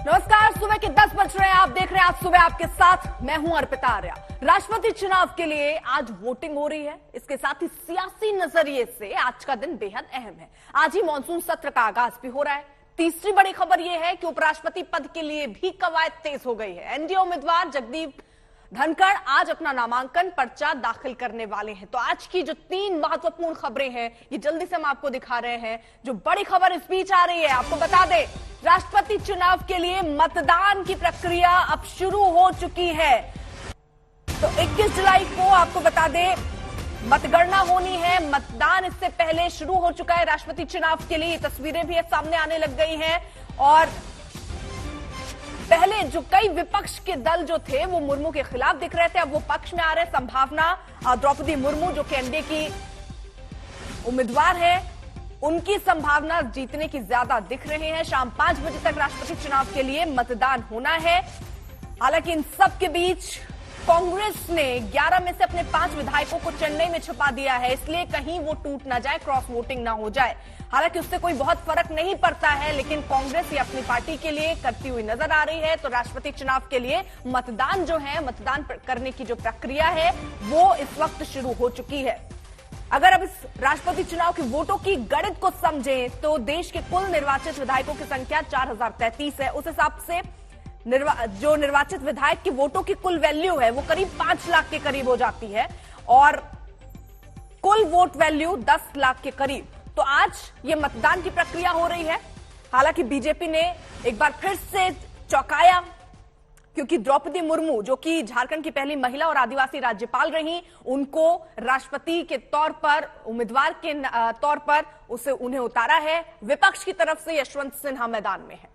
नमस्कार, सुबह के 10 बज रहे हैं। आप देख रहे हैं आज सुबह आपके साथ, मैं हूं अर्पिता आर्या। राष्ट्रपति चुनाव के लिए आज वोटिंग हो रही है। इसके साथ ही सियासी नजरिए से आज का दिन बेहद अहम है। आज ही मानसून सत्र का आगाज भी हो रहा है। तीसरी बड़ी खबर यह है कि उपराष्ट्रपति पद के लिए भी कवायद तेज हो गई है। एनडीए उम्मीदवार जगदीप धनखड़ आज अपना नामांकन पर्चा दाखिल करने वाले हैं। तो आज की जो 3 महत्वपूर्ण खबरें हैं, ये जल्दी से हम आपको दिखा रहे हैं। जो बड़ी खबर इस बीच आ रही है, आपको बता दें, राष्ट्रपति चुनाव के लिए मतदान की प्रक्रिया अब शुरू हो चुकी है। तो 21 जुलाई को आपको बता दें मतगणना होनी है। मतदान इससे पहले शुरू हो चुका है राष्ट्रपति चुनाव के लिए। ये तस्वीरें भी सामने आने लग गई हैं। और पहले जो कई विपक्ष के दल जो थे वो मुर्मू के खिलाफ दिख रहे थे, अब वो पक्ष में आ रहे। संभावना द्रौपदी मुर्मू जो कि एनडीए की उम्मीदवार है, उनकी संभावना जीतने की ज्यादा दिख रही है। शाम 5 बजे तक राष्ट्रपति चुनाव के लिए मतदान होना है। हालांकि इन सब के बीच कांग्रेस ने 11 में से अपने 5 विधायकों को चेन्नई में छिपा दिया है, इसलिए कहीं वो टूट ना जाए, क्रॉस वोटिंग ना हो जाए। हालांकि उससे कोई बहुत फर्क नहीं पड़ता है, लेकिन कांग्रेस ये अपनी पार्टी के लिए करती हुई नजर आ रही है। तो राष्ट्रपति चुनाव के लिए मतदान जो है, मतदान करने की जो प्रक्रिया है वो इस वक्त शुरू हो चुकी है। अगर अब इस राष्ट्रपति चुनाव के वोटों की गणित को समझें तो देश के कुल निर्वाचित विधायकों की संख्या 4033 है। उस हिसाब से जो निर्वाचित विधायक की वोटों की कुल वैल्यू है वो करीब 5 लाख के करीब हो जाती है और कुल वोट वैल्यू 10 लाख के करीब। तो आज ये मतदान की प्रक्रिया हो रही है। हालांकि बीजेपी ने एक बार फिर से चौंकाया, क्योंकि द्रौपदी मुर्मू जो कि झारखंड की पहली महिला और आदिवासी राज्यपाल रही, उनको राष्ट्रपति के तौर पर, उम्मीदवार के तौर पर उन्हें उतारा है। विपक्ष की तरफ से यशवंत सिन्हा मैदान में है।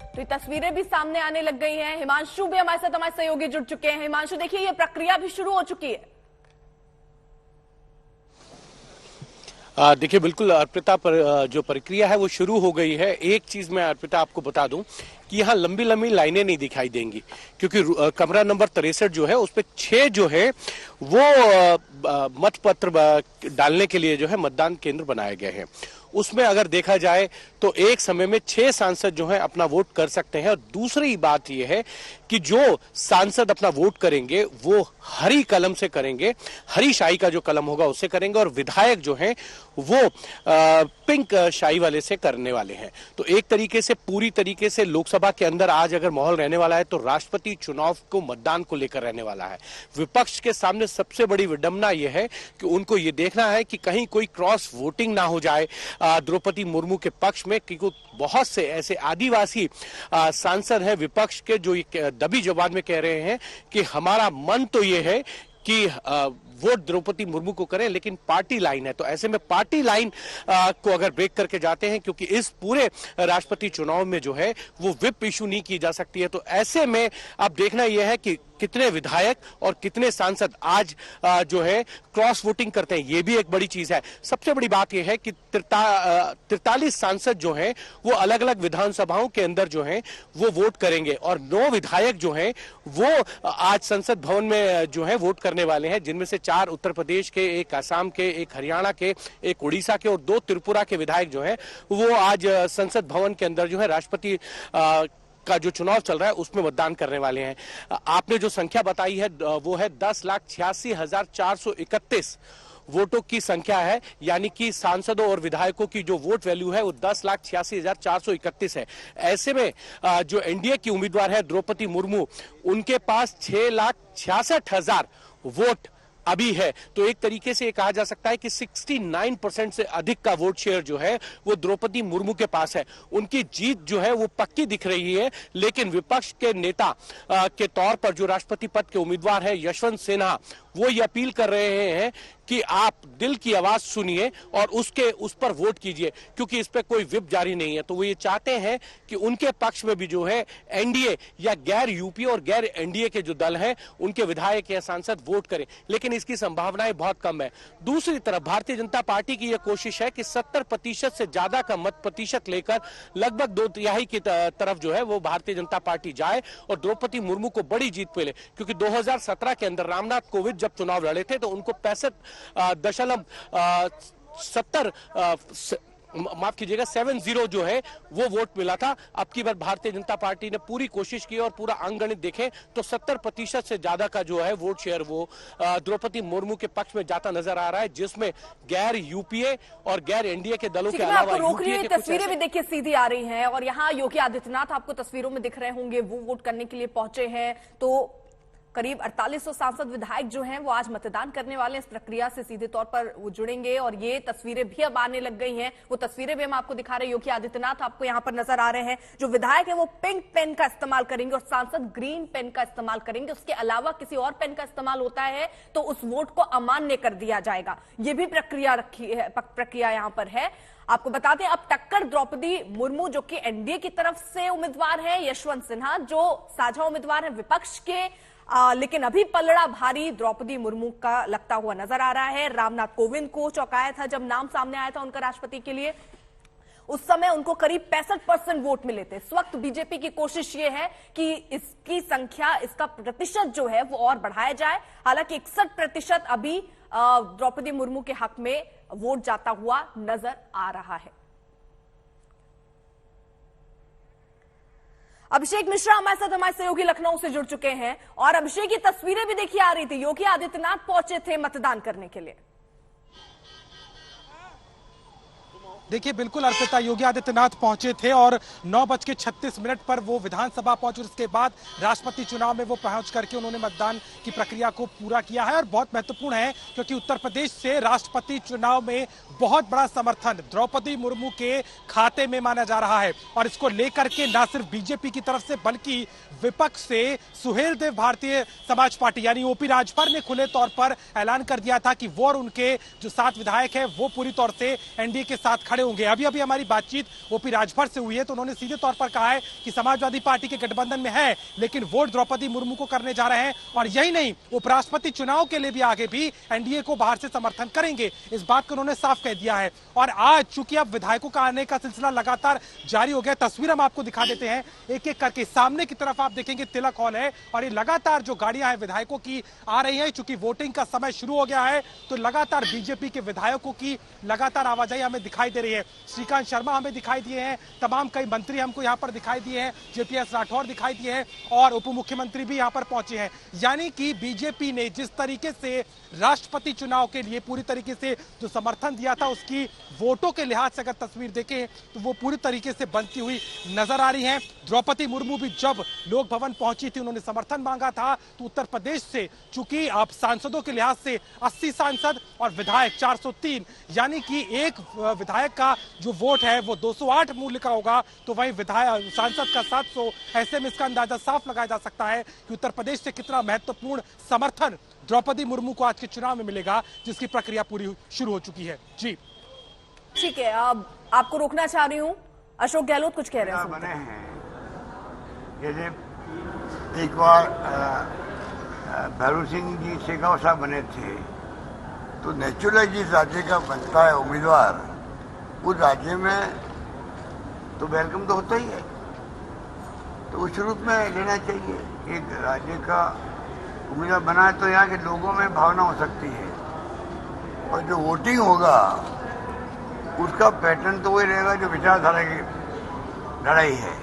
तो ये तस्वीरें भी सामने आने लग गई हैं। हिमांशु भी हमारे साथ, हमारे सहयोगी जुड़ चुके हैं। हिमांशु, देखिए ये प्रक्रिया भी शुरू हो चुकी है। देखिए, बिल्कुल अर्पिता, पर जो प्रक्रिया है वो शुरू हो गई है। एक चीज मैं अर्पिता आपको बता दूं कि यहाँ लंबी लंबी लाइनें नहीं दिखाई देंगी, क्योंकि कमरा नंबर 63 जो है उस पे 6 जो है वो मतपत्र डालने के लिए जो है मतदान केंद्र बनाए गए हैं। उसमें अगर देखा जाए तो एक समय में 6 सांसद जो है अपना वोट कर सकते हैं। और दूसरी बात यह है कि जो सांसद अपना वोट करेंगे वो हरी कलम से करेंगे, हरी शाही का जो कलम होगा उससे करेंगे, और विधायक जो हैं वो पिंक शाही वाले से करने वाले हैं। तो एक तरीके से पूरी तरीके से लोकसभा के अंदर आज अगर माहौल रहने वाला है तो राष्ट्रपति चुनाव को मतदान को लेकर रहने वाला है। विपक्ष के सामने सबसे बड़ी विडंबना यह है कि उनको ये देखना है कि कहीं कोई क्रॉस वोटिंग ना हो जाए द्रौपदी मुर्मू के पक्ष में, क्योंकि बहुत से ऐसे आदिवासी सांसद हैं विपक्ष के जो दबी जबान में कह रहे हैं कि हमारा मन तो ये है कि वोट द्रौपदी मुर्मू को करें, लेकिन पार्टी लाइन है। तो ऐसे में पार्टी लाइन को अगर ब्रेक करके जाते हैं, क्योंकि इस पूरे राष्ट्रपति चुनाव में जो है वो व्हिप इशू नहीं की जा सकती है, तो ऐसे में अब देखना यह है कि कितने विधायक और कितने सांसद आज जो है क्रॉस वोटिंग करते हैं। ये भी एक बड़ी चीज है। सबसे बड़ी बात यह है कि 43 सांसद जो हैं वो अलग अलग विधानसभाओं के अंदर जो हैं वो वोट करेंगे, और 9 विधायक जो हैं वो आज संसद भवन में जो है वोट करने वाले हैं, जिनमें से 4 उत्तर प्रदेश के, 1 असम के, 1 हरियाणा के, 1 उड़ीसा के और 2 त्रिपुरा के विधायक जो हैं वो आज संसद भवन के अंदर जो है राष्ट्रपति का जो चुनाव चल रहा है उसमें मतदान करने वाले हैं। आपने जो संख्या बताई है वो है 10,86,431 वोटों की संख्या है, यानी कि सांसदों और विधायकों की जो वोट वैल्यू है वो 10,86,431 है। ऐसे में जो एनडीए की उम्मीदवार है द्रौपदी मुर्मू, उनके पास 6,66,000 वोट अभी है। तो एक तरीके से ये कहा जा सकता है कि 69% से अधिक का वोट शेयर जो है वो द्रौपदी मुर्मू के पास है। उनकी जीत जो है वो पक्की दिख रही है, लेकिन विपक्ष के नेता के तौर पर जो राष्ट्रपति पद के उम्मीदवार है यशवंत सिन्हा, वो ये अपील कर रहे हैं कि आप दिल की आवाज सुनिए और उस पर वोट कीजिए, क्योंकि इस पर कोई व्हिप जारी नहीं है। तो वो ये चाहते हैं कि उनके पक्ष में भी जो है एनडीए या गैर यूपी और गैर एनडीए के जो दल हैं उनके विधायक या सांसद वोट करें, लेकिन इसकी संभावनाएं बहुत कम है। दूसरी तरफ भारतीय जनता पार्टी की यह कोशिश है कि 70% से ज्यादा का मत प्रतिशत लेकर लगभग 2/3 की तरफ जो है वो भारतीय जनता पार्टी जाए और द्रौपदी मुर्मू को बड़ी जीत मिले, क्योंकि 2017 के अंदर रामनाथ कोविंद जब चुनाव लड़े थे तो उनको माफ कीजिएगा 70 जो है वो वोट मिला था। अब की बार भारतीय जनता पार्टी ने पूरी कोशिश की और पूरा अंकगणित देखें तो 70% से ज्यादा का जो है वोट शेयर वो द्रौपदी मुर्मू के पक्ष में जाता नजर आ रहा है, जिसमें गैर यूपीए और गैर एनडीए के दलों के अलावा रोक रही है। तस्वीरें भी देखिए सीधी आ रही हैं और यहाँ योगी आदित्यनाथ आपको तस्वीरों में दिख रहे होंगे, वो वोट करने के लिए पहुंचे हैं। तो करीब 4800 सांसद विधायक जो हैं वो आज मतदान करने वाले, इस प्रक्रिया से सीधे तौर पर वो जुड़ेंगे और ये तस्वीरें भी अब आने लग गई हैं। वो तस्वीरें भी हम आपको दिखा रहे हैं। योगी आदित्यनाथ आपको यहां पर नजर आ रहे हैं। जो विधायक है वो पिंक पेन का इस्तेमाल करेंगे और सांसद ग्रीन पेन का इस्तेमाल करेंगे। उसके अलावा किसी और पेन का इस्तेमाल होता है तो उस वोट को अमान्य कर दिया जाएगा। ये भी प्रक्रिया यहां पर है। आपको बता दें अब टक्कर द्रौपदी मुर्मू जो कि एनडीए की तरफ से उम्मीदवार है, यशवंत सिन्हा जो साझा उम्मीदवार है विपक्ष के, लेकिन अभी पलड़ा भारी द्रौपदी मुर्मू का लगता हुआ नजर आ रहा है। रामनाथ कोविंद को चौंकाया था जब नाम सामने आया था उनका राष्ट्रपति के लिए, उस समय उनको करीब 65% वोट मिले थे। इस वक्त बीजेपी की कोशिश ये है कि इसकी संख्या, इसका प्रतिशत जो है वो और बढ़ाया जाए। हालांकि 61% अभी द्रौपदी मुर्मू के हक में वोट जाता हुआ नजर आ रहा है। अभिषेक मिश्रा हमारे साथ, हमारे सहयोगी लखनऊ से जुड़ चुके हैं और अभिषेक की तस्वीरें भी देखिए आ रही थी। योगी आदित्यनाथ पहुंचे थे मतदान करने के लिए। देखिए बिल्कुल अर्पिता, योगी आदित्यनाथ पहुंचे थे और 9:36 पर वो विधानसभा पहुंचे। उसके बाद राष्ट्रपति चुनाव में वो पहुंच करके उन्होंने मतदान की प्रक्रिया को पूरा किया है और बहुत महत्वपूर्ण है क्योंकि उत्तर प्रदेश से राष्ट्रपति चुनाव में बहुत बड़ा समर्थन द्रौपदी मुर्मू के खाते में माना जा रहा है। और इसको लेकर के न सिर्फ बीजेपी की तरफ से बल्कि विपक्ष से सुहेल देव भारतीय समाज पार्टी यानी ओपी राजभर ने खुले तौर पर ऐलान कर दिया था कि वो और उनके जो 7 विधायक है वो पूरी तौर से एनडीए के साथ खड़े होंगे। अभी हमारी बातचीत ओपी राजभर से हुई है तो उन्होंने सीधे तौर पर कहा है कि समाजवादी पार्टी के गठबंधन में है लेकिन वोट द्रौपदी मुर्मू को करने जा रहे हैं। और यही नहीं, उपराष्ट्रपति चुनाव के लिए भी आगे भी एनडीए को बाहर से समर्थन करेंगे, इस बात को उन्होंने साफ कह दिया है। और आज चूंकि अब विधायकों का आने का सिलसिला लगातार जारी हो गया, तस्वीर हम आपको दिखा देते हैं एक एक करके। सामने की तरफ आप देखेंगे तिलक हॉल है और ये लगातार जो गाड़ियां हैं विधायकों की आ रही हैं। चूंकि वोटिंग का समय शुरू हो गया है तो लगातार बीजेपी के विधायकों की लगातार आवाजाही हमें दिखाई दे रही है। श्रीकांत शर्मा हमें दिखाई दिए हैं, तमाम कई मंत्री हमको यहां पर दिखाई दिए हैं, जेपीएस राठौर दिखाई दिए हैं और उप मुख्यमंत्री भी यहां पर पहुंचे हैं। यानी कि बीजेपी ने जिस तरीके से राष्ट्रपति चुनाव के लिए पूरी तरीके से जो समर्थन दिया था उसकी वोटों के लिहाज से अगर तस्वीर देखें तो वो पूरी तरीके से बनती हुई नजर आ रही है। द्रौपदी मुर्मू भी जब लोक भवन पहुंची थी, उन्होंने समर्थन मांगा था तो उत्तर प्रदेश से चूंकि आप सांसदों के लिहाज से 80 सांसद और विधायक 403 यानी कि एक विधायक का जो वोट है वो 208 मूल्य का होगा तो वहीं विधायक सांसद का 700। ऐसे में इसका अंदाजा साफ लगाया जा सकता है कि उत्तर प्रदेश से कितना महत्वपूर्ण समर्थन द्रौपदी मुर्मू को आज के चुनाव में मिलेगा, जिसकी प्रक्रिया पूरी शुरू हो चुकी है। जी ठीक है, अब आपको रोकना चाह रही हूं। अशोक गहलोत कुछ कह रहे हैं। बने हैं जैसे एक बार भैरू सिंह जी शेखावत साहब बने थे तो नेचुरल जिस राज्य का बनता है उम्मीदवार उस राज्य में तो वेलकम तो होता ही है, तो उस रूप में लेना चाहिए। एक राज्य का उम्मीदवार बना है तो यहाँ के लोगों में भावना हो सकती है और जो वोटिंग होगा उसका पैटर्न तो वही रहेगा जो विचारधारा की लड़ाई है।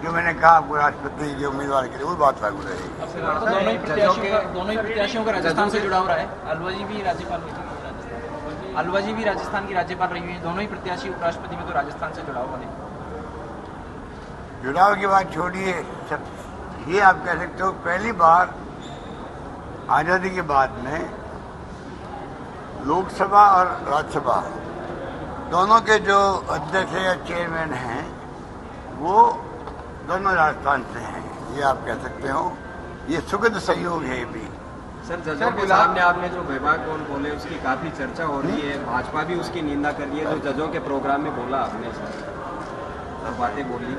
जो मैंने कहा आपको राष्ट्रपति के उम्मीदवार के लिए वो बात लागू रहेगी। दोनों ही प्रत्याशियों का राजस्थान से जुड़ा हुआ है। अलवा जी भी राजस्थान की राज्यपाल रही हुई है। दोनों ही प्रत्याशी उपराष्ट्रपति में तो राजस्थान से जुड़ा हुआ है। जुड़ाव की बात छोड़िए, ये आप कह सकते हो पहली बार आजादी के बाद में लोकसभा और राज्यसभा दोनों के जो अध्यक्ष या चेयरमैन हैं वो दोनों राजस्थान से हैं। ये आप कह सकते हो, ये सुखद सहयोग है। भी सर जजों के सामने आपने जो विभाग कौन बोले उसकी काफी चर्चा हो रही है, भाजपा भी उसकी निंदा कर रही है। जो जजों के प्रोग्राम में बोला आपने सर बातें बोली।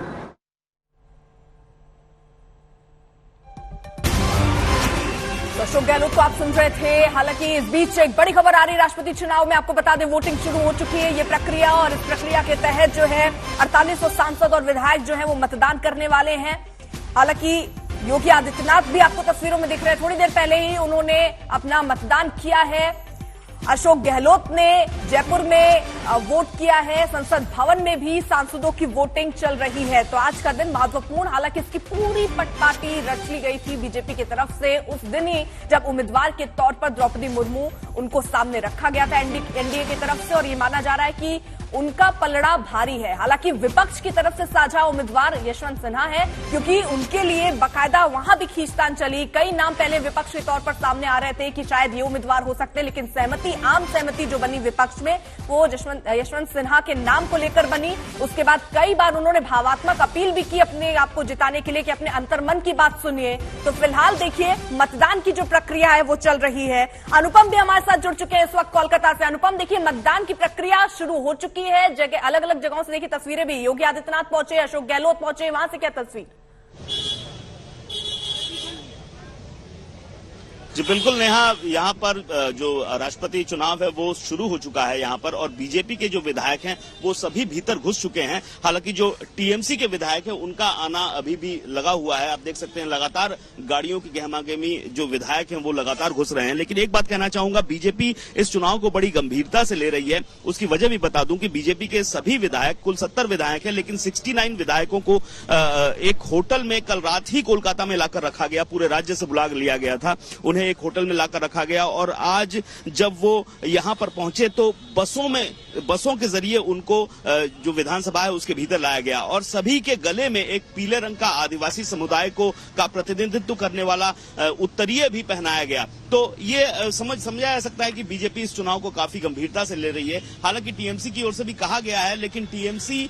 अशोक गहलोत को आप सुन रहे थे। हालांकि इस बीच एक बड़ी खबर आ रही है राष्ट्रपति चुनाव में। आपको बता दें वोटिंग शुरू हो चुकी है ये प्रक्रिया और इस प्रक्रिया के तहत जो है 4800 सांसद और विधायक जो है वो मतदान करने वाले हैं। हालांकि योगी आदित्यनाथ भी आपको तस्वीरों में दिख रहे हैं, थोड़ी देर पहले ही उन्होंने अपना मतदान किया है अशोक गहलोत ने जयपुर में वोट किया है, संसद भवन में भी सांसदों की वोटिंग चल रही है। तो आज का दिन महत्वपूर्ण, हालांकि इसकी पूरी पटपाटी रच ली गई थी बीजेपी की तरफ से उस दिन ही जब उम्मीदवार के तौर पर द्रौपदी मुर्मू उनको सामने रखा गया था एनडीए की तरफ से, और ये माना जा रहा है कि उनका पलड़ा भारी है। हालांकि विपक्ष की तरफ से साझा उम्मीदवार यशवंत सिन्हा है, क्योंकि उनके लिए बाकायदा वहां भी खींचतान चली। कई नाम पहले विपक्ष के तौर पर सामने आ रहे थे कि शायद ये उम्मीदवार हो सकते हैं, लेकिन आम सहमति जो बनी विपक्ष में वो यशवंत सिन्हा के नाम को लेकर बनी। उसके बाद कई बार उन्होंने भावात्मक अपील भी की अपने आप को जिताने के लिए कि अपने अंतर्मन की बात सुनिए। तो फिलहाल देखिए मतदान की जो प्रक्रिया है वो चल रही है। अनुपम भी हमारे साथ जुड़ चुके हैं इस वक्त कोलकाता से। अनुपम, देखिए मतदान की प्रक्रिया शुरू हो चुकी है, जगह अलग अलग जगहों से देखिए तस्वीरें भी, योगी आदित्यनाथ पहुंचे, अशोक गहलोत पहुंचे, वहां से क्या तस्वीर? जी बिल्कुल नेहा, यहाँ पर जो राष्ट्रपति चुनाव है वो शुरू हो चुका है यहाँ पर, और बीजेपी के जो विधायक हैं वो सभी भीतर घुस चुके हैं। हालांकि जो टीएमसी के विधायक हैं उनका आना अभी भी लगा हुआ है। आप देख सकते हैं लगातार गाड़ियों की गहमागहमी, जो विधायक हैं वो लगातार घुस रहे हैं। लेकिन एक बात कहना चाहूंगा, बीजेपी इस चुनाव को बड़ी गंभीरता से ले रही है। उसकी वजह भी बता दूं कि बीजेपी के सभी विधायक, कुल 70 विधायक हैं, लेकिन 69 विधायकों को एक होटल में कल रात ही कोलकाता में लाकर रखा गया। पूरे राज्य से बुला लिया गया था, उन्हें एक होटल में लाकर रखा गया, और आज जब वो यहां पर पहुंचे तो बसों के जरिए उनको जो विधानसभा है उसके भीतर लाया गया, और सभी के गले में एक पीले रंग का आदिवासी समुदाय का प्रतिनिधित्व करने वाला उत्तरीय भी पहनाया गया। तो ये समझा जा सकता है कि बीजेपी इस चुनाव को काफी गंभीरता से ले रही है। हालांकि टीएमसी की ओर से भी कहा गया है, लेकिन टीएमसी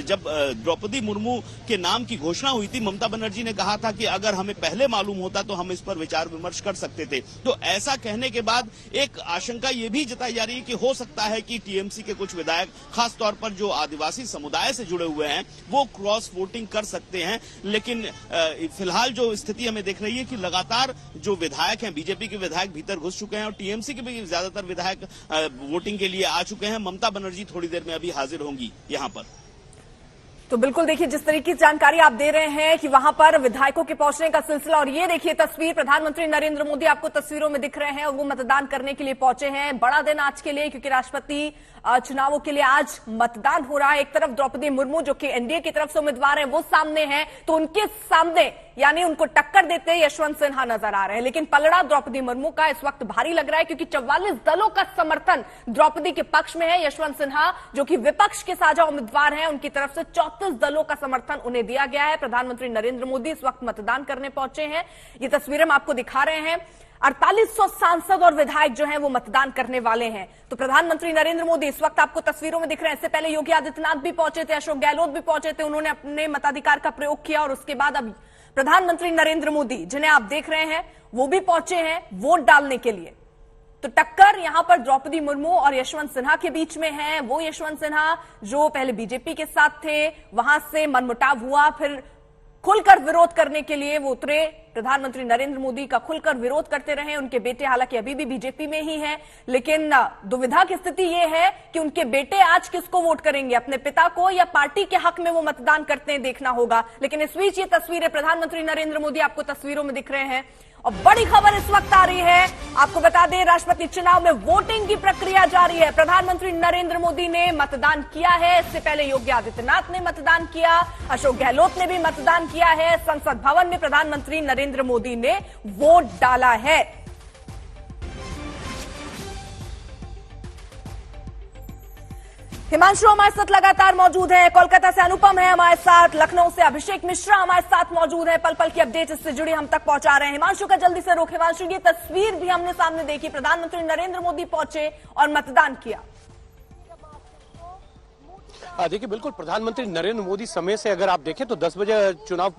जब द्रौपदी मुर्मू के नाम की घोषणा हुई थी, ममता बनर्जी ने कहा था कि अगर हमें पहले मालूम होता तो हम इस पर विचार विमर्श कर सकते थे। तो ऐसा कहने के बाद एक आशंका ये भी जताई जा रही है कि हो सकता है कि टीएमसी के कुछ विधायक, खास तौर पर जो आदिवासी समुदाय से जुड़े हुए हैं, वो क्रॉस वोटिंग कर सकते हैं। लेकिन फिलहाल जो स्थिति हमें दिख रही है कि लगातार जो विधायक हैं, बीजेपी के विधायक भीतर घुस चुके हैं, और टीएमसी के भी ज्यादातर विधायक वोटिंग के लिए आ चुके हैं। ममता बनर्जी थोड़ी देर में अभी हाजिर होंगी यहां पर। तो बिल्कुल देखिए, जिस तरीके की जानकारी आप दे रहे हैं कि वहां पर विधायकों के पहुंचने का सिलसिला, और ये देखिए तस्वीर, प्रधानमंत्री नरेंद्र मोदी आपको तस्वीरों में दिख रहे हैं और वो मतदान करने के लिए पहुंचे हैं। बड़ा दिन आज के लिए, क्योंकि राष्ट्रपति चुनावों के लिए आज मतदान हो रहा है। एक तरफ द्रौपदी मुर्मू जो कि एनडीए की तरफ से उम्मीदवार है वो सामने है, तो उनके सामने यानी उनको टक्कर देते यशवंत सिन्हा नजर आ रहे हैं। लेकिन पलड़ा द्रौपदी मुर्मू का इस वक्त भारी लग रहा है, क्योंकि 44 दलों का समर्थन द्रौपदी के पक्ष में है। यशवंत सिन्हा जो कि विपक्ष के साझा उम्मीदवार हैं, उनकी तरफ से 34 दलों का समर्थन उन्हें दिया गया है। प्रधानमंत्री नरेंद्र मोदी इस वक्त मतदान करने पहुंचे हैं। ये तस्वीरें हम आपको दिखा रहे हैं। 4800 सांसद और विधायक जो हैं वो मतदान करने वाले हैं। तो प्रधानमंत्री नरेंद्र मोदी इस वक्त आपको तस्वीरों में दिख रहे हैं। इससे पहले योगी आदित्यनाथ भी पहुंचे थे, अशोक गहलोत भी पहुंचे थे, उन्होंने अपने मताधिकार का प्रयोग किया, और उसके बाद अब प्रधानमंत्री नरेंद्र मोदी जिन्हें आप देख रहे हैं वो भी पहुंचे हैं वोट डालने के लिए। तो टक्कर यहां पर द्रौपदी मुर्मू और यशवंत सिन्हा के बीच में है। वो यशवंत सिन्हा जो पहले बीजेपी के साथ थे, वहां से मनमुटाव हुआ, फिर खुलकर विरोध करने के लिए वो उतरे, प्रधानमंत्री नरेंद्र मोदी का खुलकर विरोध करते रहे। उनके बेटे हालांकि अभी भी बीजेपी में ही हैं, लेकिन दुविधा की स्थिति ये है कि उनके बेटे आज किसको वोट करेंगे, अपने पिता को या पार्टी के हक में वो मतदान करते हैं, देखना होगा। लेकिन इस बीच ये तस्वीरें प्रधानमंत्री नरेंद्र मोदी आपको तस्वीरों में दिख रहे हैं। और बड़ी खबर इस वक्त आ रही है, आपको बता दें, राष्ट्रपति चुनाव में वोटिंग की प्रक्रिया जारी है। प्रधानमंत्री नरेंद्र मोदी ने मतदान किया है, इससे पहले योगी आदित्यनाथ ने मतदान किया, अशोक गहलोत ने भी मतदान किया है। संसद भवन में प्रधानमंत्री नरेंद्र मोदी ने वोट डाला है। हिमांशु हमारे साथ लगातार मौजूद है, कोलकाता से अनुपम है हमारे साथ, लखनऊ से अभिषेक मिश्रा हमारे साथ मौजूद है, पल पल की अपडेट इससे जुड़ी हम तक पहुंचा रहे हैं। हिमांशु का जल्दी से रुख। हिमांशु, ये तस्वीर भी हमने सामने देखी, प्रधानमंत्री नरेंद्र मोदी पहुंचे और मतदान किया। देखिए बिल्कुल, प्रधानमंत्री नरेंद्र मोदी समय से अगर आप देखें तो 10 बजे चुनाव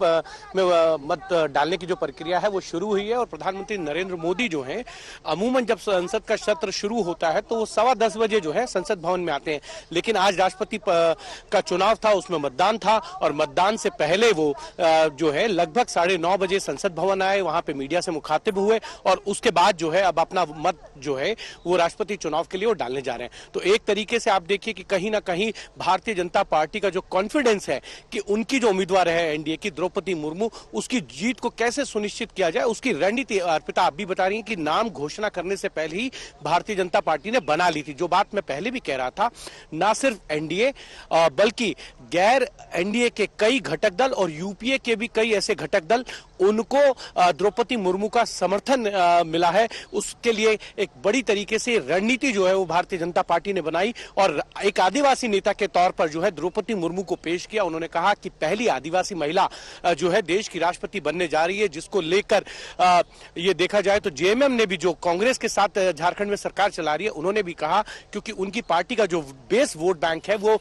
में मत डालने की जो प्रक्रिया है वो शुरू हुई है। और प्रधानमंत्री नरेंद्र मोदी जो हैं अमूमन जब संसद का सत्र शुरू होता है तो वो 10:15 बजे जो है संसद भवन में आते हैं। लेकिन आज राष्ट्रपति का चुनाव था, उसमें मतदान था, और मतदान से पहले वो जो है लगभग 9:30 बजे संसद भवन आए, वहां पे मीडिया से मुखातिब हुए, और उसके बाद जो है अब अपना मत जो है वो राष्ट्रपति चुनाव के लिए वो डालने जा रहे हैं। तो एक तरीके से आप देखिए कि कहीं ना कहीं भारतीय भारतीय जनता पार्टी का जो कॉन्फिडेंस है कि उनकी जो उम्मीदवार है एनडीए की द्रौपदी मुर्मू, उसकी जीत को कैसे सुनिश्चित किया जाए, उसकी रणनीति अर्पिता आप भी बता रही हैं कि नाम घोषणा करने से पहले ही भारतीय जनता पार्टी ने बना ली थी। जो बात मैं पहले भी कह रहा था, ना सिर्फ एनडीए बल्कि गैर एनडीए के कई घटक दल और यूपीए के भी कई ऐसे घटक दल, उनको द्रौपदी मुर्मू का समर्थन मिला है। उसके लिए एक बड़ी तरीके से रणनीति जो है वो भारतीय जनता पार्टी ने बनाई और एक आदिवासी नेता के तौर पर जो है द्रौपदी मुर्मू को पेश किया। उन्होंने कहा कि पहली आदिवासी महिला जो है देश की राष्ट्रपति बनने जा रही है, जिसको लेकर ये देखा जाए तो जेएमएम ने भी, जो कांग्रेस के साथ झारखंड में सरकार चला रही है, उन्होंने भी कहा, क्योंकि उनकी पार्टी का जो बेस वोट बैंक है वो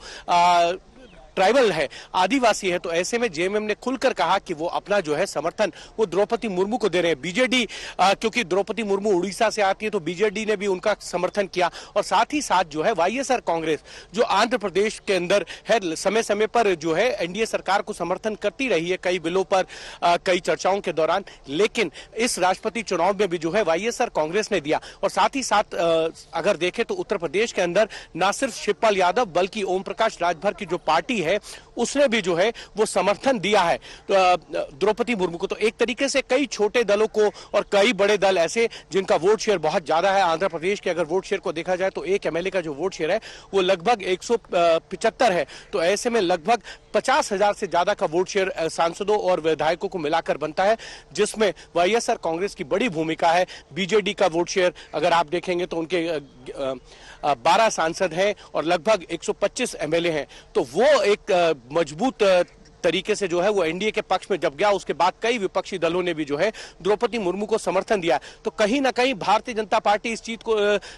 ट्राइबल है, आदिवासी है, तो ऐसे में जेएमएम ने खुलकर कहा कि वो अपना जो है समर्थन वो द्रौपदी मुर्मू को दे रहे हैं। बीजेडी, क्योंकि द्रौपदी मुर्मू उड़ीसा से आती है तो बीजेडी ने भी उनका समर्थन किया और साथ ही साथ जो है वाईएसआर कांग्रेस जो आंध्र प्रदेश के अंदर है, समय समय पर जो है एनडीए सरकार को समर्थन करती रही है कई बिलों पर, कई चर्चाओं के दौरान, लेकिन इस राष्ट्रपति चुनाव में भी जो है वाईएसआर कांग्रेस ने दिया। और साथ ही साथ अगर देखें तो उत्तर प्रदेश के अंदर ना सिर्फ शिवपाल यादव बल्कि ओम प्रकाश राजभर की जो पार्टी है उसने भी जो है वो समर्थन दिया है द्रौपदी मुर्मू को। तो एक तरीके से कई छोटे दलों को और कई बड़े दल ऐसे जिनका वोट शेयर बहुत ज्यादा है, आंध्र प्रदेश के अगर वोट शेयर को देखा जाए तो एक एमएलए का जो वोट शेयर है वो लगभग 175 है, तो ऐसे में लगभग 50,000 से ज्यादा का वोट शेयर सांसदों और विधायकों को मिलाकर बनता है, जिसमें वाईएसआर कांग्रेस की बड़ी भूमिका है। बीजेडी का वोट शेयर अगर आप देखेंगे तो उनके 12 सांसद हैं और लगभग 125 एमएलए हैं, तो वो एक मजबूत तरीके से जो है वो एनडीए के पक्ष में जब गया, उसके बाद कई विपक्षी दलों ने भी जो है द्रौपदी मुर्मू को समर्थन दिया। तो कहीं ना कहीं भारतीय जनता पार्टी इस चीज को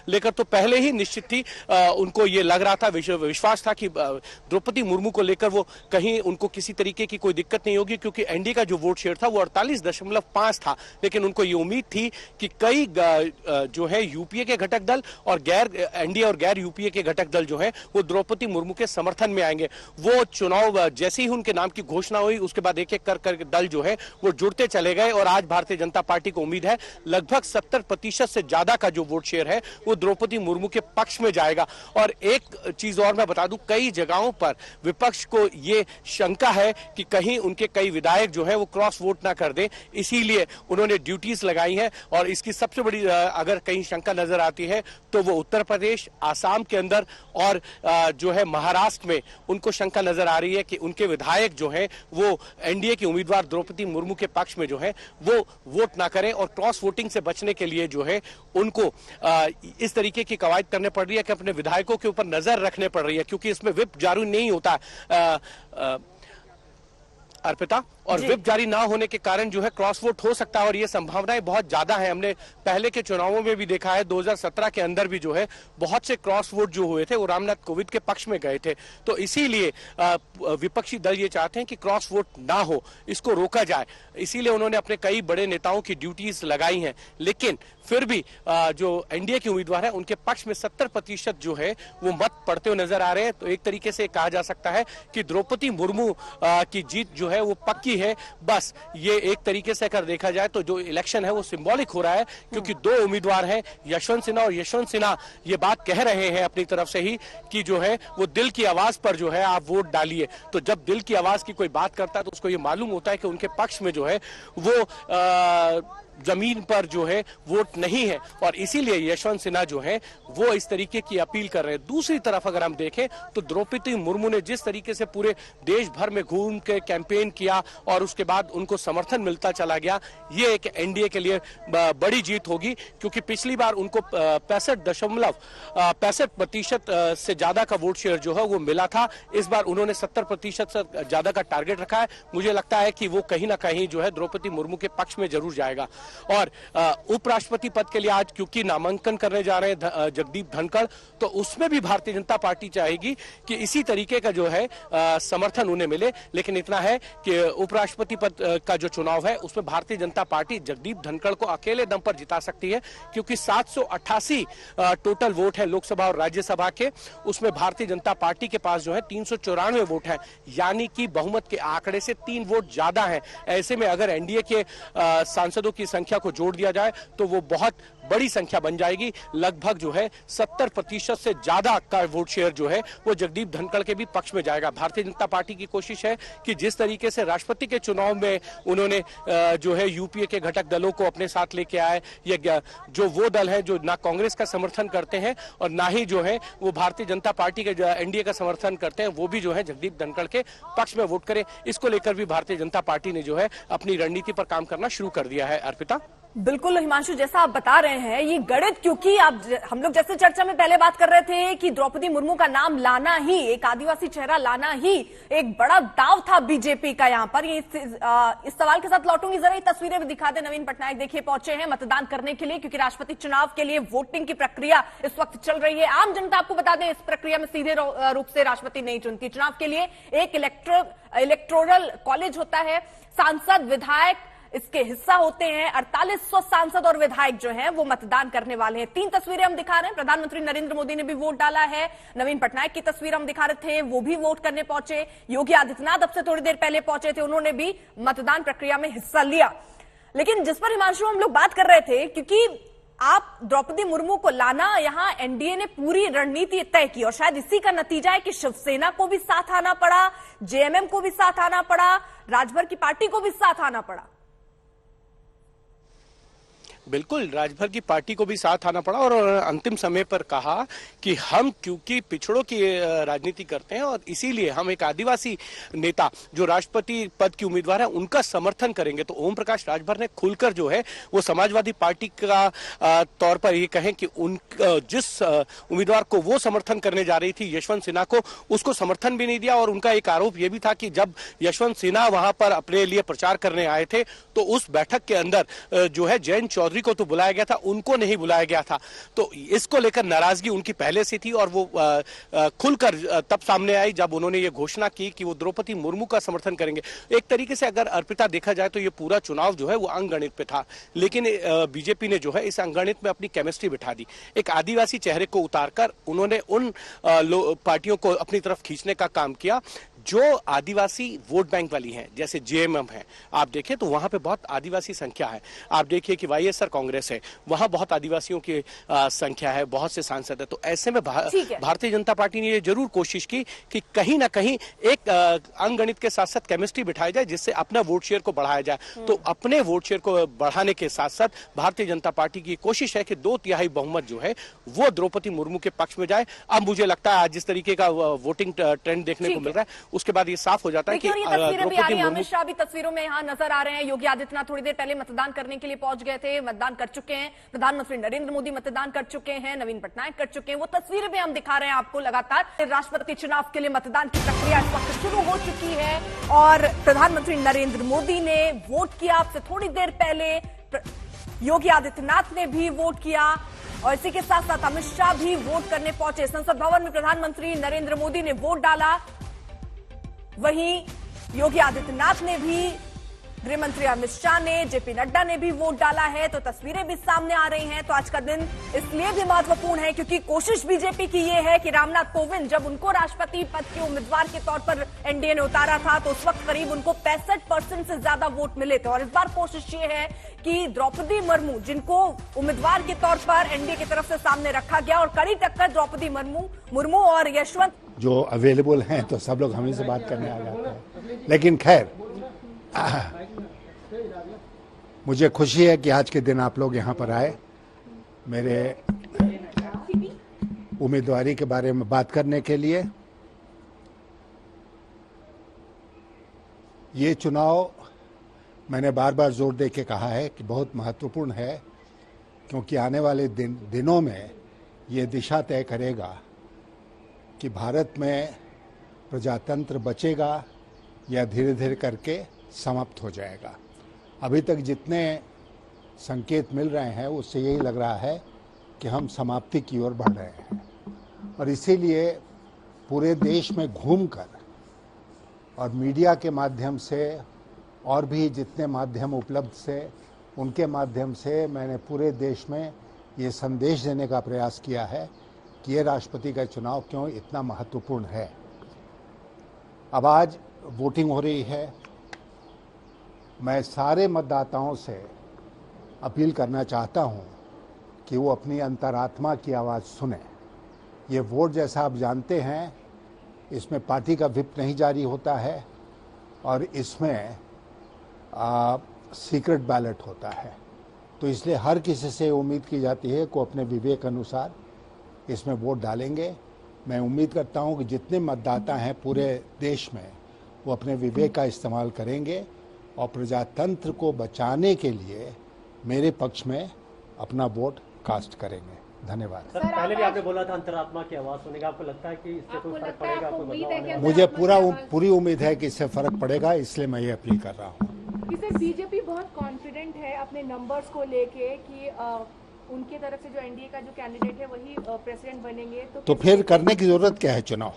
लेकर तो पहले ही निश्चित थी, उनको ये लग रहा था, विश्वास था कि द्रौपदी मुर्मू को लेकर वो कहीं उनको किसी तरीके की कोई दिक्कत नहीं होगी, क्योंकि एनडीए का जो वोट शेयर था वो 48.5 था। लेकिन उनको ये उम्मीद थी कि कई जो है यूपीए के घटक दल और गैर एनडीए और गैर यूपीए के घटक दल जो है वो द्रौपदी मुर्मू के समर्थन में आएंगे। वो चुनाव जैसे ही उनके नाम की घोषणा हुई उसके बाद एक एक कर दल जो है वो जुड़ते चले गए और आज भारतीय जनता पार्टी को उम्मीद है लगभग 70% से ज्यादा का जो वोट शेयर है वो द्रौपदी मुर्मू के पक्ष में जाएगा। और एक चीज और मैं बता दूं, कई जगहों पर विपक्ष को ये शंका है कि कहीं उनके कई विधायक जो है वो क्रॉस वोट ना कर दें, इसीलिए उन्होंने ड्यूटीज लगाई हैं। और इसकी सबसे बड़ी अगर कहीं शंका नजर आती है तो वो उत्तर प्रदेश, आसाम के अंदर और जो है महाराष्ट्र में उनको शंका नजर आ रही है कि उनके विधायक जो है वो एनडीए की उम्मीदवार द्रौपदी मुर्मू के पक्ष में जो है वो वोट ना करें। और क्रॉस वोटिंग से बचने के लिए जो है उनको इस तरीके की कवायद करने पड़ रही है कि अपने विधायकों के ऊपर नजर रखने पड़ रही है, क्योंकि इसमें व्हिप जारी नहीं होता अर्पिता, और व्हिप जारी ना होने के कारण जो है क्रॉस वोट हो सकता है और ये संभावनाएं बहुत ज्यादा है। हमने पहले के चुनावों में भी देखा है, 2017 के अंदर भी जो है बहुत से क्रॉस वोट जो हुए थे वो रामनाथ कोविंद के पक्ष में गए थे। तो इसीलिए विपक्षी दल ये चाहते हैं कि क्रॉस वोट ना हो, इसको रोका जाए, इसीलिए उन्होंने अपने कई बड़े नेताओं की ड्यूटीज लगाई हैं। लेकिन फिर भी जो एनडीए के उम्मीदवार है उनके पक्ष में 70% जो है वो मत पड़ते हुए नजर आ रहे हैं। तो एक तरीके से कहा जा सकता है कि द्रौपदी मुर्मू की जीत जो है वो पक्की है। बस ये एक तरीके से अगर देखा जाए तो जो इलेक्शन है वो सिंबॉलिक हो रहा है, क्योंकि दो उम्मीदवार हैं, यशवंत सिन्हा, और यशवंत सिन्हा ये बात कह रहे हैं अपनी तरफ से ही कि जो है वो दिल की आवाज पर जो है आप वोट डालिए। तो जब दिल की आवाज की कोई बात करता है तो उसको ये मालूम होता है कि उनके पक्ष में जो है वो जमीन पर जो है वोट नहीं है, और इसीलिए यशवंत सिन्हा जो है वो इस तरीके की अपील कर रहे हैं। दूसरी तरफ अगर हम देखें तो द्रौपदी मुर्मू ने जिस तरीके से पूरे देश भर में घूम के कैंपेन किया और उसके बाद उनको समर्थन मिलता चला गया, ये एक एनडीए के लिए बड़ी जीत होगी, क्योंकि पिछली बार उनको 65% से ज्यादा का वोट शेयर जो है वो मिला था। इस बार उन्होंने 70% से ज्यादा का टारगेट रखा है। मुझे लगता है कि वो कहीं ना कहीं जो है द्रौपदी मुर्मू के पक्ष में जरूर जाएगा। और उपराष्ट्रपति पद के लिए आज क्योंकि नामांकन करने जा रहे हैं जगदीप धनखड़, तो उसमें भी भारतीय जनता पार्टी चाहेगी कि इसी तरीके का जो है समर्थन उन्हें मिले। लेकिन इतना है कि उपराष्ट्रपति पद का जो चुनाव है उसमें भारतीय जनता पार्टी जगदीप धनखड़ को अकेले दम पर जिता सकती है, क्योंकि 788 टोटल वोट है लोकसभा और राज्यसभा के, उसमें भारतीय जनता पार्टी के पास जो है 394 वोट है, यानी कि बहुमत के आंकड़े से 3 वोट ज्यादा है। ऐसे में अगर एनडीए के सांसदों की संख्या को जोड़ दिया जाए तो वो बहुत बड़ी संख्या बन जाएगी। लगभग जो है 70% से ज्यादा का वोट शेयर जो है वो जगदीप धनखड़ के भी पक्ष में जाएगा। भारतीय जनता पार्टी की कोशिश है कि जिस तरीके से राष्ट्रपति के चुनाव में उन्होंने जो है यूपीए के घटक दलों को अपने साथ लेके आए, या जो वो दल है जो ना कांग्रेस का समर्थन करते हैं और ना ही जो है वो भारतीय जनता पार्टी के एनडीए का समर्थन करते हैं, वो भी जो है जगदीप धनखड़ के पक्ष में वोट करें। इसको लेकर भी भारतीय जनता पार्टी ने जो है अपनी रणनीति पर काम करना शुरू कर दिया है। अर्पिता, बिल्कुल हिमांशु, जैसा आप बता रहे हैं ये गणित, क्योंकि हम लोग जैसे चर्चा में पहले बात कर रहे थे कि द्रौपदी मुर्मू का नाम लाना ही, एक आदिवासी चेहरा लाना ही एक बड़ा दाव था बीजेपी का। यहाँ पर इस सवाल के साथ लौटूंगी, जरा ये तस्वीरें भी दिखा दे। नवीन पटनायक देखिए पहुंचे हैं मतदान करने के लिए, क्योंकि राष्ट्रपति चुनाव के लिए वोटिंग की प्रक्रिया इस वक्त चल रही है। आम जनता, आपको बता दें, इस प्रक्रिया में सीधे रूप से राष्ट्रपति नहीं चुनती। चुनाव के लिए एक इलेक्टोरल कॉलेज होता है, सांसद विधायक इसके हिस्सा होते हैं। 4800 सांसद और विधायक जो हैं वो मतदान करने वाले हैं। 3 तस्वीरें हम दिखा रहे हैं। प्रधानमंत्री नरेंद्र मोदी ने भी वोट डाला है। नवीन पटनायक की तस्वीर हम दिखा रहे थे, वो भी वोट करने पहुंचे। योगी आदित्यनाथ अब से थोड़ी देर पहले पहुंचे थे, उन्होंने भी मतदान प्रक्रिया में हिस्सा लिया। लेकिन जिस पर हिमांशु हम लोग बात कर रहे थे, क्योंकि आप द्रौपदी मुर्मू को लाना, यहां एनडीए ने पूरी रणनीति तय की और शायद इसी का नतीजा है कि शिवसेना को भी साथ आना पड़ा, जेएमएम को भी साथ आना पड़ा, राजभर की पार्टी को भी साथ आना पड़ा। बिल्कुल, राजभर की पार्टी को भी साथ आना पड़ा और अंतिम समय पर कहा कि हम क्योंकि पिछड़ों की राजनीति करते हैं और इसीलिए हम एक आदिवासी नेता जो राष्ट्रपति पद की उम्मीदवार है उनका समर्थन करेंगे। तो ओम प्रकाश राजभर ने खुलकर जो है वो समाजवादी पार्टी का तौर पर ये कहें कि जिस उम्मीदवार को वो समर्थन करने जा रही थी, यशवंत सिन्हा को, उसको समर्थन भी नहीं दिया। और उनका एक आरोप यह भी था कि जब यशवंत सिन्हा वहां पर अपने लिए प्रचार करने आए थे तो उस बैठक के अंदर जो है जयंत चौधरी को तो बुलाया गया था, उनको नहीं बुलाया गया था। तो इसको लेकर नाराजगी उनकी पहले से थी और वो खुलकर तब सामने आई जब उन्होंने ये घोषणा की कि वो द्रौपदी मुर्मू का समर्थन करेंगे। एक तरीके से अगर अर्पिता देखा जाए तो ये पूरा चुनाव जो है वो अंकगणित पे था, लेकिन बीजेपी ने जो है इस अंकगणित में अपनी केमिस्ट्री बिठा दी। एक आदिवासी चेहरे को उतारकर उन्होंने उन पार्टियों को अपनी तरफ खींचने का काम किया जो आदिवासी वोट बैंक वाली हैं, जैसे जेएमएम है। आप देखें तो वहां पे बहुत आदिवासी संख्या है। आप देखिए कि वाईएसआर कांग्रेस है, वहां बहुत आदिवासियों की संख्या है, बहुत से सांसद है। तो ऐसे में भारतीय जनता पार्टी ने ये जरूर कोशिश की कि कहीं ना कहीं एक अंकगणित के साथ साथ केमिस्ट्री बिठाई जाए जिससे अपना वोट शेयर को बढ़ाया जाए। तो अपने वोट शेयर को बढ़ाने के साथ साथ भारतीय जनता पार्टी की कोशिश है कि 2/3 बहुमत जो है वो द्रौपदी मुर्मू के पक्ष में जाए। अब मुझे लगता है आज जिस तरीके का वोटिंग ट्रेंड देखने को मिल रहा है उसके बाद ये साफ हो जाता है कि द्रौपदी मुर्मू, अमित शाह भी तस्वीरों में यहां नजर आ रहे हैं। योगी आदित्यनाथ थोड़ी देर पहले मतदान करने के लिए पहुंच गए थे, मतदान कर चुके हैं। प्रधानमंत्री नरेंद्र मोदी मतदान कर चुके हैं, नवीन पटनायक कर चुके हैं। वो तस्वीरें भी हम दिखा रहे हैं आपको लगातार। राष्ट्रपति चुनाव के लिए मतदान की प्रक्रिया इस वक्त शुरू हो चुकी है और प्रधानमंत्री नरेंद्र मोदी ने वोट किया आपसे थोड़ी देर पहले, योगी आदित्यनाथ ने भी वोट किया और इसी के साथ साथ अमित शाह भी वोट करने पहुंचे। संसद भवन में प्रधानमंत्री नरेंद्र मोदी ने वोट डाला, वहीं योगी आदित्यनाथ ने भी, गृह मंत्री अमित शाह ने, जेपी नड्डा ने भी वोट डाला है। तो तस्वीरें भी सामने आ रही हैं। तो आज का दिन इसलिए भी महत्वपूर्ण है क्योंकि कोशिश बीजेपी की ये है कि रामनाथ कोविंद जब उनको राष्ट्रपति पद के उम्मीदवार के तौर पर एनडीए ने उतारा था तो उस वक्त करीब उनको 65% से ज्यादा वोट मिले थे। और इस बार कोशिश ये है कि द्रौपदी मुर्मू, जिनको उम्मीदवार के तौर पर एनडीए की तरफ से सामने रखा गया, और कड़ी टक्कर द्रौपदी मुर्मू और यशवंत जो अवेलेबल हैं तो सब लोग हमें से बात करने आ जाते हैं। लेकिन खैर, मुझे खुशी है कि आज के दिन आप लोग यहाँ पर आए मेरे उम्मीदवारी के बारे में बात करने के लिए। ये चुनाव मैंने बार बार जोर दे के कहा है कि बहुत महत्वपूर्ण है, क्योंकि आने वाले दिनों में ये दिशा तय करेगा कि भारत में प्रजातंत्र बचेगा या धीरे धीरे करके समाप्त हो जाएगा। अभी तक जितने संकेत मिल रहे हैं उससे यही लग रहा है कि हम समाप्ति की ओर बढ़ रहे हैं। और इसीलिए पूरे देश में घूमकर और मीडिया के माध्यम से और भी जितने माध्यम उपलब्ध से उनके माध्यम से मैंने पूरे देश में ये संदेश देने का प्रयास किया है कि ये राष्ट्रपति का चुनाव क्यों इतना महत्वपूर्ण है। अब आज वोटिंग हो रही है। मैं सारे मतदाताओं से अपील करना चाहता हूं कि वो अपनी अंतरात्मा की आवाज़ सुने। ये वोट, जैसा आप जानते हैं, इसमें पार्टी का व्हिप नहीं जारी होता है और इसमें सीक्रेट बैलेट होता है। तो इसलिए हर किसी से उम्मीद की जाती है कि वो अपने विवेक अनुसार इसमें वोट डालेंगे। मैं उम्मीद करता हूं कि जितने मतदाता हैं पूरे देश में वो अपने विवेक का इस्तेमाल करेंगे और प्रजातंत्र को बचाने के लिए मेरे पक्ष में अपना वोट कास्ट करेंगे। धन्यवाद। सर, पहले भी आपने बोला था अंतरात्मा की आवाज सुनेगा, आपको लगता है कि इससे कोई फर्क पड़ेगा? मुझे पूरी उम्मीद है कि इससे फर्क पड़ेगा, इसलिए मैं ये अपील कर रहा हूँ। सर, बीजेपी बहुत कॉन्फिडेंट है अपने नंबर्स को लेके कि उनके तरफ से जो एनडीए का जो कैंडिडेट है वही प्रेसिडेंट बनेंगे, तो फिर करने की जरूरत क्या है चुनाव?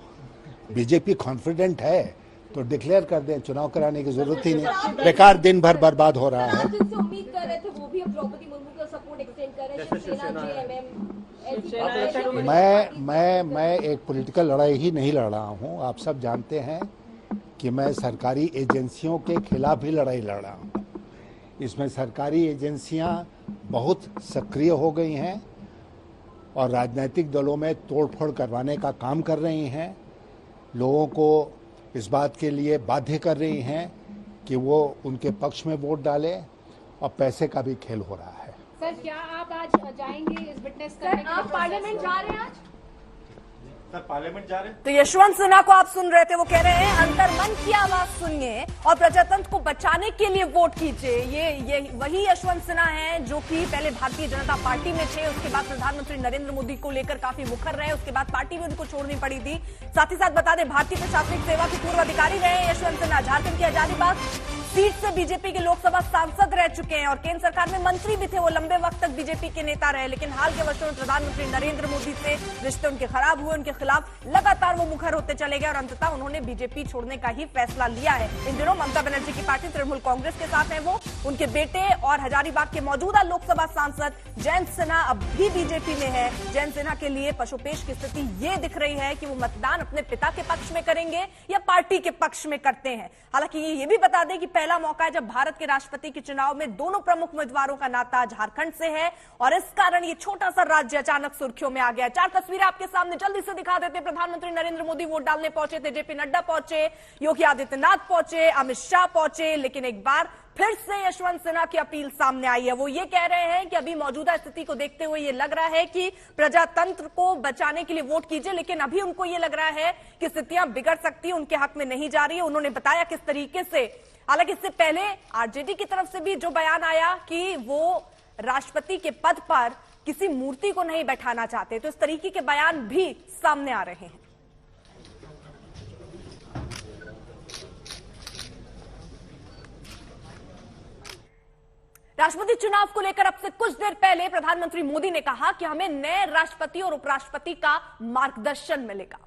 बीजेपी कॉन्फिडेंट है तो डिक्लेयर कर दें, चुनाव कराने की जरूरत ही नहीं। बेकार दिन भर बर्बाद हो रहा है। उम्मीद कर रहे थे वो भी अब द्रौपदी मुर्मू का सपोर्ट एक्सटेंड कर रहे हैं। मैं एक पॉलिटिकल लड़ाई ही नहीं लड़ रहा हूँ। आप सब जानते हैं कि मैं सरकारी एजेंसियों के खिलाफ ही लड़ाई लड़ रहा हूँ। इसमें सरकारी एजेंसियां बहुत सक्रिय हो गई हैं और राजनीतिक दलों में तोड़फोड़ करवाने का काम कर रही हैं। लोगों को इस बात के लिए बाध्य कर रही हैं कि वो उनके पक्ष में वोट डालें और पैसे का भी खेल हो रहा है। सर, क्या आप आज जाएंगे इस विटनेस करने के लिए? आप पार्लियामेंट जा रहे हैं आज? सर, पार्लियामेंट जा रहे हैं। तो यशवंत सिन्हा को आप सुन रहे थे, वो कह रहे हैं अंतर्मन की आवाज सुनिए और प्रजातंत्र को बचाने के लिए वोट कीजिए। ये वही यशवंत सिन्हा हैं जो कि पहले भारतीय जनता पार्टी में थे, उसके बाद प्रधानमंत्री नरेंद्र मोदी को लेकर काफी मुखर रहे, उसके बाद पार्टी भी उनको छोड़नी पड़ी थी। साथ ही साथ बता दें, भारतीय प्रशासनिक सेवा के पूर्व अधिकारी रहे हैं यशवंत सिन्हा। झारखंड की हजारीबाग सीट से बीजेपी के लोकसभा सांसद रह चुके हैं और केंद्र सरकार में मंत्री भी थे। वो लंबे वक्त तक बीजेपी के नेता रहे, लेकिन हाल के वर्षों में प्रधानमंत्री नरेंद्र मोदी से रिश्ते उनके खराब हुए, उनके खिलाफ लगातार वो मुखर होते चले गए और अंततः उन्होंने बीजेपी छोड़ने का ही फैसला लिया है। इन दिनों ममता बनर्जी की पार्टी तृणमूल कांग्रेस के साथ है वो। उनके बेटे और हजारीबाग के मौजूदा लोकसभा सांसद जयंत सिन्हा अब भी बीजेपी में है। जयंत सिन्हा के लिए पशुपेश की स्थिति ये दिख रही है कि वो मतदान अपने पिता के पक्ष में करेंगे या पार्टी के पक्ष में करते हैं। हालांकि ये भी बता दें कि पहला मौका है जब भारत के राष्ट्रपति के चुनाव में दोनों प्रमुख उम्मीदवारों का नाता झारखंड से है और इस कारण ये छोटा सा राज्य अचानक सुर्खियों में आ गया। 4 तस्वीरें आपके सामने जल्दी से दिखा देते। प्रधानमंत्री नरेंद्र मोदी वोट डालने पहुंचे थे, जेपी नड्डा पहुंचे, योगी आदित्यनाथ पहुंचे, अमित शाह पहुंचे, लेकिन एक बार फिर से यशवंत सिन्हा की अपील सामने आई है। वो ये कह रहे हैं कि अभी मौजूदा स्थिति को देखते हुए ये लग रहा है कि प्रजातंत्र को बचाने के लिए वोट कीजिए, लेकिन अभी उनको ये लग रहा है कि स्थितियां बिगड़ सकती है, उनके हक में नहीं जा रही है। उन्होंने बताया किस तरीके से। हालांकि इससे पहले आरजेडी की तरफ से भी जो बयान आया कि वो राष्ट्रपति के पद पर किसी मूर्ति को नहीं बैठाना चाहते, तो इस तरीके के बयान भी सामने आ रहे हैं। राष्ट्रपति चुनाव को लेकर अब से कुछ देर पहले प्रधानमंत्री मोदी ने कहा कि हमें नए राष्ट्रपति और उपराष्ट्रपति का मार्गदर्शन मिलेगा।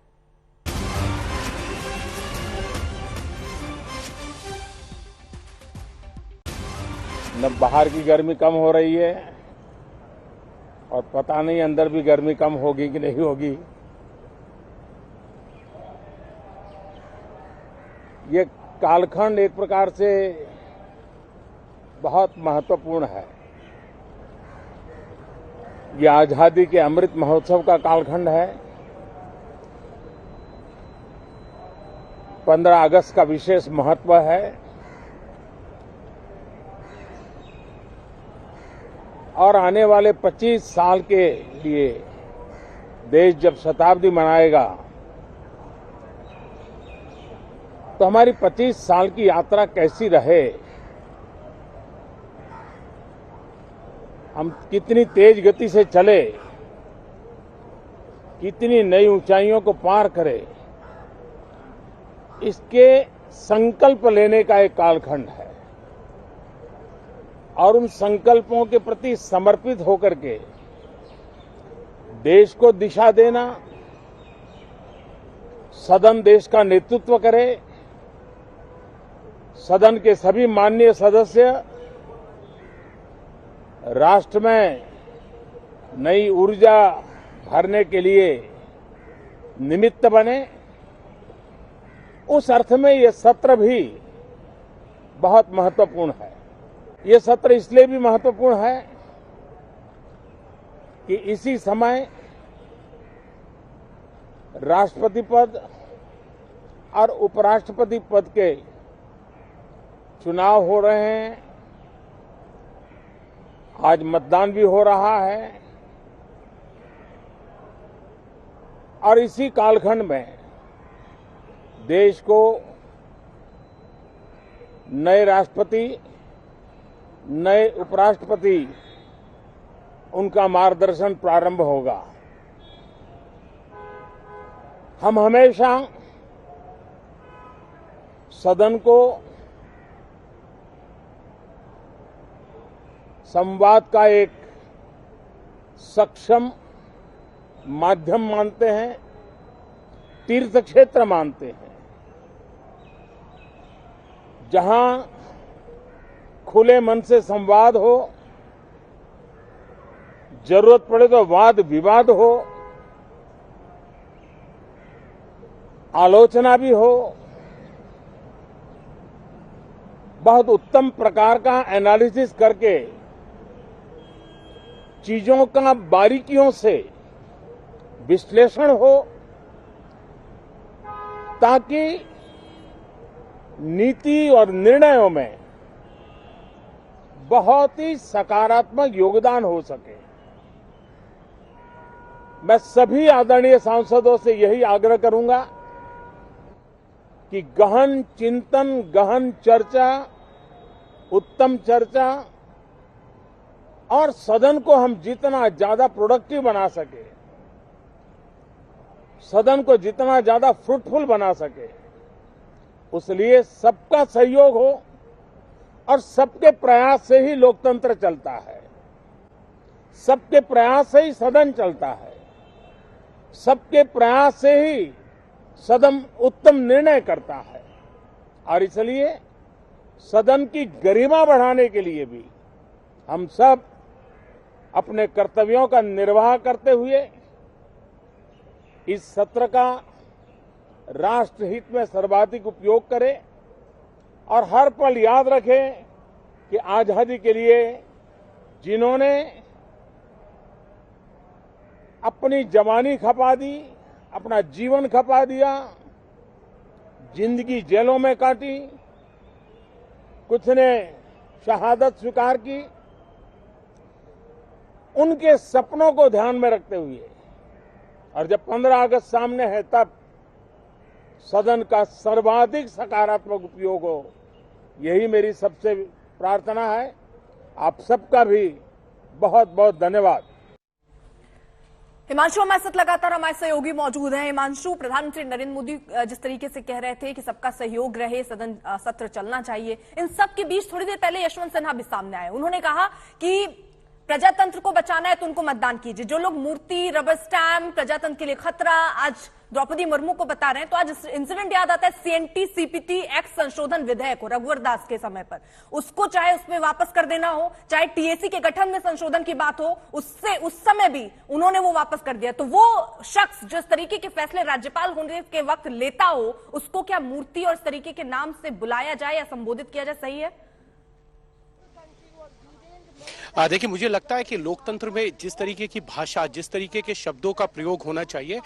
न बाहर की गर्मी कम हो रही है और पता नहीं अंदर भी गर्मी कम होगी कि नहीं होगी। ये कालखंड एक प्रकार से बहुत महत्वपूर्ण है। ये आजादी के अमृत महोत्सव का कालखंड है। 15 अगस्त का विशेष महत्व है और आने वाले 25 साल के लिए देश जब शताब्दी मनाएगा तो हमारी 25 साल की यात्रा कैसी रहे, हम कितनी तेज गति से चले, कितनी नई ऊंचाइयों को पार करें, इसके संकल्प लेने का एक कालखंड है और उन संकल्पों के प्रति समर्पित होकर के देश को दिशा देना, सदन देश का नेतृत्व करे, सदन के सभी माननीय सदस्य राष्ट्र में नई ऊर्जा भरने के लिए निमित्त बने। उस अर्थ में ये सत्र भी बहुत महत्वपूर्ण है। ये सत्र इसलिए भी महत्वपूर्ण है कि इसी समय राष्ट्रपति पद और उपराष्ट्रपति पद के चुनाव हो रहे हैं। आज मतदान भी हो रहा है और इसी कालखंड में देश को नए राष्ट्रपति, नए उपराष्ट्रपति, उनका मार्गदर्शन प्रारंभ होगा। हम हमेशा सदन को संवाद का एक सक्षम माध्यम मानते हैं, तीर्थ क्षेत्र मानते हैं, जहां खुले मन से संवाद हो, जरूरत पड़े तो वाद विवाद हो, आलोचना भी हो, बहुत उत्तम प्रकार का एनालिसिस करके चीजों का बारीकियों से विश्लेषण हो, ताकि नीति और निर्णयों में बहुत ही सकारात्मक योगदान हो सके। मैं सभी आदरणीय सांसदों से यही आग्रह करूंगा कि गहन चिंतन, गहन चर्चा, उत्तम चर्चा और सदन को हम जितना ज्यादा प्रोडक्टिव बना सके, सदन को जितना ज्यादा फ्रूटफुल बना सके, उसलिए सबका सहयोग हो और सबके प्रयास से ही लोकतंत्र चलता है, सबके प्रयास से ही सदन चलता है, सबके प्रयास से ही सदन उत्तम निर्णय करता है। और इसलिए सदन की गरिमा बढ़ाने के लिए भी हम सब अपने कर्तव्यों का निर्वाह करते हुए इस सत्र का राष्ट्रहित में सर्वाधिक उपयोग करें और हर पल याद रखें कि आजादी के लिए जिन्होंने अपनी जवानी खपा दी, अपना जीवन खपा दिया, जिंदगी जेलों में काटी, कुछ ने शहादत स्वीकार की, उनके सपनों को ध्यान में रखते हुए और जब 15 अगस्त सामने है तब सदन का सर्वाधिक सकारात्मक उपयोग हो, यही मेरी सबसे प्रार्थना है। आप सबका भी बहुत बहुत धन्यवाद। हिमांशु, हमारे साथ लगातार हमारे सहयोगी मौजूद हैं। हिमांशु, प्रधानमंत्री नरेंद्र मोदी जिस तरीके से कह रहे थे कि सबका सहयोग रहे, सदन सत्र चलना चाहिए, इन सब के बीच थोड़ी देर पहले यशवंत सिन्हा भी सामने आए। उन्होंने कहा कि प्रजातंत्र को बचाना है तो उनको मतदान कीजिए। जो लोग मूर्ति, रबर स्टैम्प, प्रजातंत्र के लिए खतरा आज द्रौपदी मुर्मू को बता रहे हैं, तो आज इंसिडेंट याद आता है सीएनटी सीपीटी एक्ट संशोधन विधेयक हो रघुवर दास के समय पर, उसको चाहे उसमें वापस कर देना हो, चाहे टीएसी के गठन में संशोधन की बात हो, उससे उस समय भी उन्होंने वो वापस कर दिया। तो वो शख्स जिस तरीके के फैसले राज्यपाल होने के वक्त लेता हो, उसको क्या मूर्ति और इस तरीके के नाम से बुलाया जाए या संबोधित किया जाए, सही है? देखिए, मुझे लगता है कि लोकतंत्र में जिस तरीके की भाषा, जिस तरीके के शब्दों का प्रयोग होना चाहिए,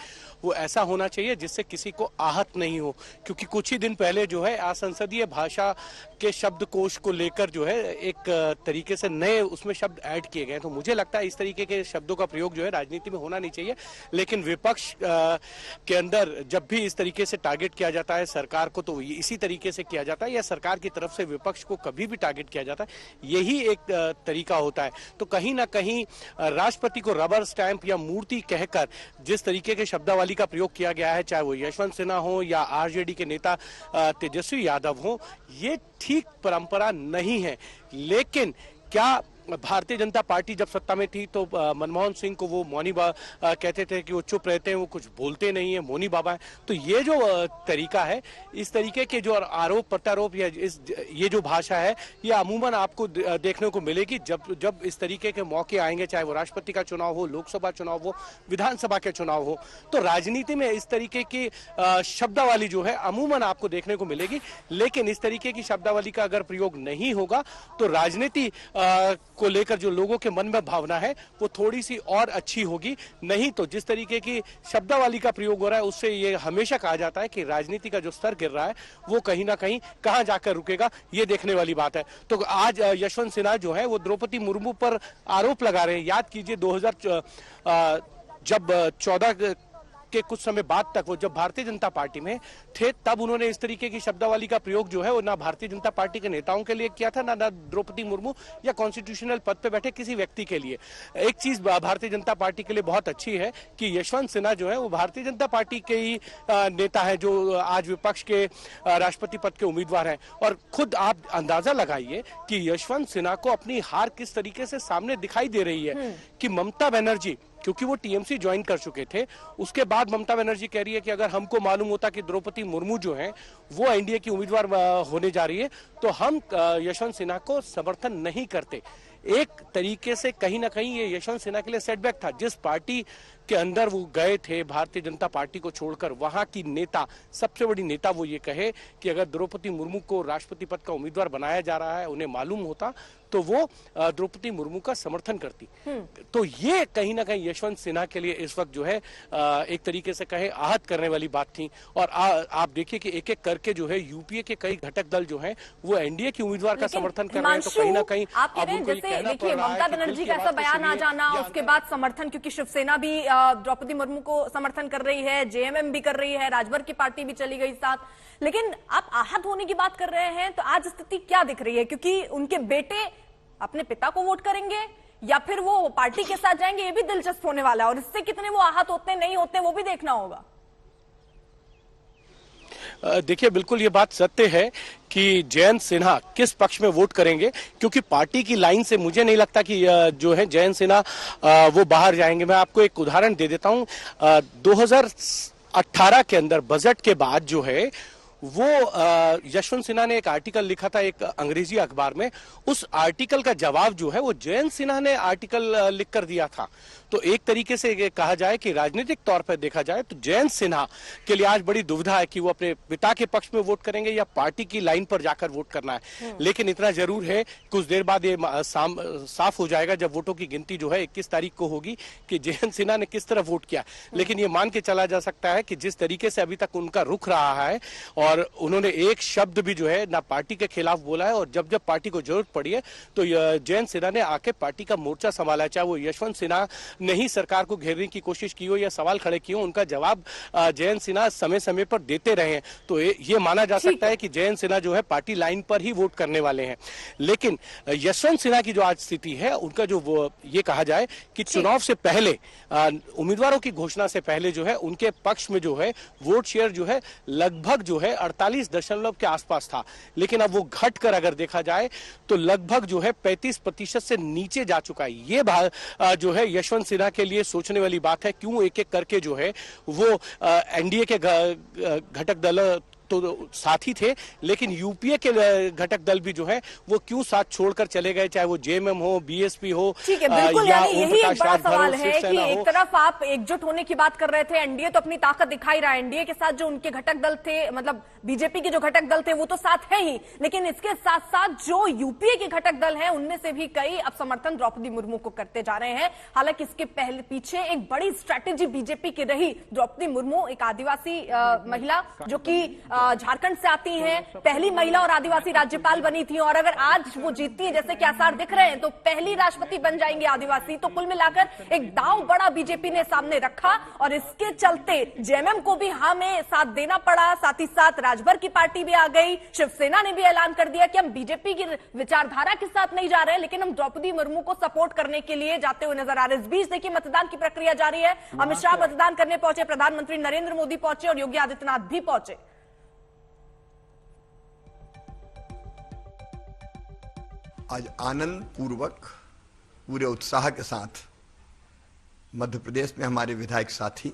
वो ऐसा होना चाहिए जिससे किसी को आहत नहीं हो। क्योंकि कुछ ही दिन पहले जो है असंसदीय भाषा के शब्दकोश को लेकर जो है एक तरीके से नए उसमें शब्द ऐड किए गए। तो मुझे लगता है इस तरीके के शब्दों का प्रयोग जो है राजनीति में होना नहीं चाहिए। लेकिन विपक्ष के अंदर जब भी इस तरीके से टारगेट किया जाता है सरकार को, तो इसी तरीके से किया जाता है, या सरकार की तरफ से विपक्ष को कभी भी टारगेट किया जाता है, यही एक तरीका होता है। तो कहीं ना कहीं राष्ट्रपति को रबर स्टैंप या मूर्ति कहकर जिस तरीके के शब्दावली का प्रयोग किया गया है, चाहे वो यशवंत सिन्हा हो या आरजेडी के नेता तेजस्वी यादव हो, ये ठीक परंपरा नहीं है। लेकिन क्या भारतीय जनता पार्टी जब सत्ता में थी तो मनमोहन सिंह को वो मौनी कहते थे कि वो चुप रहते हैं, वो कुछ बोलते नहीं है, मौनी बाबा है। तो ये जो तरीका है, इस तरीके के जो आरोप प्रत्यारोप या ये जो भाषा है, ये अमूमन आपको देखने को मिलेगी जब इस तरीके के मौके आएंगे, चाहे वो राष्ट्रपति का चुनाव हो, लोकसभा चुनाव हो, विधानसभा के चुनाव हो। तो राजनीति में इस तरीके की शब्दावली जो है अमूमन आपको देखने को मिलेगी। लेकिन इस तरीके की शब्दावली का अगर प्रयोग नहीं होगा तो राजनीति को लेकर जो लोगों के मन में भावना है वो थोड़ी सी और अच्छी होगी। नहीं तो जिस तरीके की शब्दावली का प्रयोग हो रहा है उससे ये हमेशा कहा जाता है कि राजनीति का जो स्तर गिर रहा है वो कहीं ना कहीं कहां जाकर रुकेगा, ये देखने वाली बात है। तो आज यशवंत सिन्हा जो है वो द्रौपदी मुर्मू पर आरोप लगा रहे हैं। याद कीजिए 2014 के कुछ समय बाद तक वो जब भारतीय जनता पार्टी में थे तब उन्होंने इस तरीके की शब्दावली का प्रयोग जो है वो ना भारतीय जनता पार्टी के नेताओं के लिए किया था, ना द्रौपदी मुर्मू या कॉन्स्टिट्यूशनल पद पे बैठे किसी व्यक्ति के लिए। एक चीज भारतीय जनता पार्टी के लिए बहुत अच्छी है कि यशवंत सिन्हा जो है वो भारतीय जनता पार्टी के ही नेता है जो आज विपक्ष के राष्ट्रपति पद के उम्मीदवार हैं। और खुद आप अंदाजा लगाइए कि यशवंत सिन्हा को अपनी हार किस तरीके से सामने दिखाई दे रही है कि ममता बनर्जी, क्योंकि वो टीएमसी ज्वाइन कर चुके थे, उसके बाद ममता बनर्जी कह रही है कि अगर हमको मालूम होता कि द्रौपदी मुर्मू जो है वो एनडीए की उम्मीदवार होने जा रही है तो हम यशवंत सिन्हा को समर्थन नहीं करते। एक तरीके से कहीं ना कहीं ये यशवंत सिन्हा के लिए सेटबैक था। जिस पार्टी के अंदर वो गए थे भारतीय जनता पार्टी को छोड़कर, वहां की नेता, सबसे बड़ी नेता वो ये कहे कि अगर द्रौपदी मुर्मू को राष्ट्रपति पद का उम्मीदवार बनाया जा रहा है, उन्हें मालूम होता तो वो द्रौपदी मुर्मू का समर्थन करती। तो ये कहीं ना कहीं यशवंत सिन्हा के लिए इस वक्त जो है एक तरीके से कहे आहत करने वाली बात थी। और आप देखिए कि एक एक करके जो है यूपीए के कई घटक दल जो है वो एनडीए की उम्मीदवार का समर्थन कर रहे हैं। तो कहीं ना कहीं आप कह रहे हैं जैसे देखिए ममता बनर्जी का ऐसा बयान आ जाना, उसके बाद समर्थन, क्योंकि शिवसेना भी द्रौपदी मुर्मू को समर्थन कर रही है, जेएमएम भी कर रही है, राजभर की पार्टी भी चली गई साथ। लेकिन आप आहत होने की बात कर रहे हैं तो आज स्थिति क्या दिख रही है? क्योंकि उनके बेटे अपने पिता को वोट करेंगे या फिर वो पार्टी के साथ जाएंगे, ये भी दिलचस्प होने वाला है। और इससे कितने वो आहत होते नहीं होते वो भी देखना होगा। देखिए बिल्कुल ये बात सत्य है कि जयंत सिन्हा किस पक्ष में वोट करेंगे, क्योंकि पार्टी की लाइन से मुझे नहीं लगता कि जो है जयंत सिन्हा वो बाहर जाएंगे। मैं आपको एक उदाहरण दे देता हूं। 2018 के अंदर बजट के बाद जो है वो यशवंत सिन्हा ने एक आर्टिकल लिखा था एक अंग्रेजी अखबार में। उस आर्टिकल का जवाब जो है वो जयंत सिन्हा ने आर्टिकल लिख कर दिया था। तो एक तरीके से कहा जाए कि राजनीतिक तौर पर देखा जाए तो जयंत सिन्हा के लिए आज बड़ी दुविधा है कि वो अपने पिता के पक्ष में वोट करेंगे या पार्टी की लाइन पर जाकर वोट करना है। लेकिन इतना जरूर है कुछ देर बाद ये साफ हो जाएगा जब वोटों की गिनती जो है 21 तारीख को होगी कि जयंत सिन्हा ने किस तरह वोट किया। लेकिन ये मान के चला जा सकता है कि जिस तरीके से अभी तक उनका रुख रहा है और उन्होंने एक शब्द भी जो है ना पार्टी के खिलाफ बोला है, और जब जब पार्टी को जरूरत पड़ी है तो जयंत सिन्हा ने आके पार्टी का मोर्चा संभाला। चाहे वो यशवंत सिन्हा ने ही सरकार को घेरने की कोशिश की हो या सवाल खड़े किए हो, उनका जवाब जयंत सिन्हा समय समय पर देते रहे हैं। तो ये माना जा सकता है कि जयंत सिन्हा जो है पार्टी लाइन पर ही वोट करने वाले हैं। लेकिन यशवंत सिन्हा की जो आज स्थिति है उनका जो ये कहा जाए कि चुनाव से पहले, उम्मीदवारों की घोषणा से पहले जो है उनके पक्ष में जो है वोट शेयर जो है लगभग जो है 48% के आसपास था। लेकिन अब वो घटकर अगर देखा जाए तो लगभग जो है 35% से नीचे जा चुका है। ये जो है यशवंत सिन्हा के लिए सोचने वाली बात है। क्यों एक एक करके जो है वो एनडीए के घटक दल तो साथी थे, लेकिन यूपीए के घटक दल भी जो है वो क्यों साथ छोड़कर चले गए, चाहे वो जेएमएम हो, बीएसपी हो। ठीक है, बिल्कुल, यानी यही एक बड़ा सवाल है कि एक तरफ आप एकजुट होने की बात कर रहे थे, एनडीए तो अपनी ताकत दिखाई रहा है, एनडीए के साथ जो उनके घटक दल थे, मतलब बीजेपी के जो घटक दल थे वो तो साथ है ही, लेकिन इसके साथ साथ जो यूपीए के घटक दल हैं उनमें से भी कई अब समर्थन द्रौपदी मुर्मू को करते जा रहे हैं। हालांकि इसके पीछे एक बड़ी स्ट्रैटेजी बीजेपी की रही। द्रौपदी मुर्मू एक आदिवासी महिला जो कि झारखंड से आती हैं, पहली महिला और आदिवासी राज्यपाल बनी थी, और अगर आज वो जीतती है जैसे कि आसार दिख रहे हैं तो पहली राष्ट्रपति बन जाएंगे आदिवासी। तो कुल मिलाकर एक दांव बड़ा बीजेपी ने सामने रखा और इसके चलते जेएमएम को भी हमें साथ देना पड़ा। साथ ही साथ राजभर की पार्टी भी आ गई, शिवसेना ने भी ऐलान कर दिया कि हम बीजेपी की विचारधारा के साथ नहीं जा रहे, लेकिन हम द्रौपदी मुर्मू को सपोर्ट करने के लिए जाते हुए नजर आ रहे। इस बीच देखिए मतदान की प्रक्रिया जारी है। अमित शाह मतदान करने पहुंचे, प्रधानमंत्री नरेंद्र मोदी पहुंचे और योगी आदित्यनाथ भी पहुंचे। आज आनंद पूर्वक पूरे उत्साह के साथ मध्य प्रदेश में हमारे विधायक साथी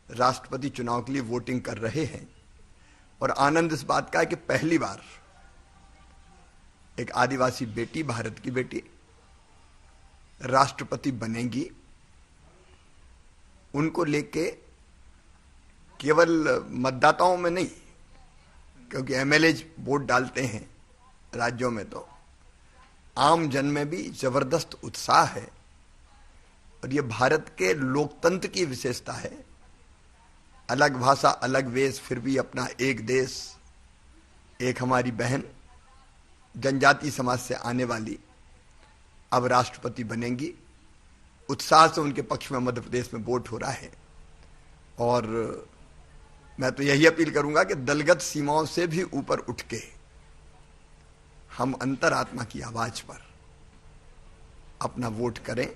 राष्ट्रपति चुनाव के लिए वोटिंग कर रहे हैं। और आनंद इस बात का है कि पहली बार एक आदिवासी बेटी, भारत की बेटी, राष्ट्रपति बनेगी। उनको लेके केवल मतदाताओं में नहीं, क्योंकि एमएलए वोट डालते हैं राज्यों में, तो आम जन में भी जबरदस्त उत्साह है और ये भारत के लोकतंत्र की विशेषता है। अलग भाषा, अलग वेश, फिर भी अपना एक देश, एक हमारी बहन जनजाति समाज से आने वाली अब राष्ट्रपति बनेंगी। उत्साह से उनके पक्ष में मध्य प्रदेश में वोट हो रहा है और मैं तो यही अपील करूंगा कि दलगत सीमाओं से भी ऊपर उठ के हम अंतरात्मा की आवाज पर अपना वोट करें।